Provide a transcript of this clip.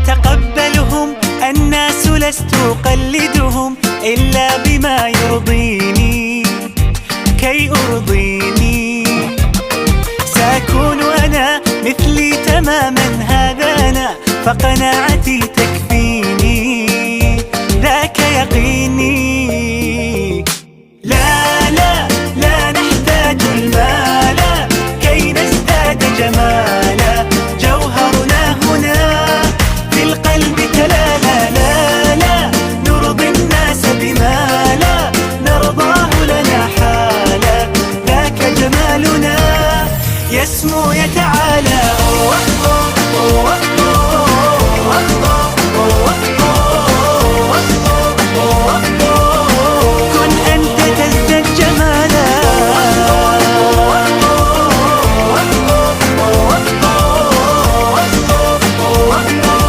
يتقبلهم الناس، لست أقلدهم إلا بما يرضيني كي أرضيني. سأكون أنا مثلي تماما، هذا أنا، فقناعتي تكفيني، ذاك يقيني.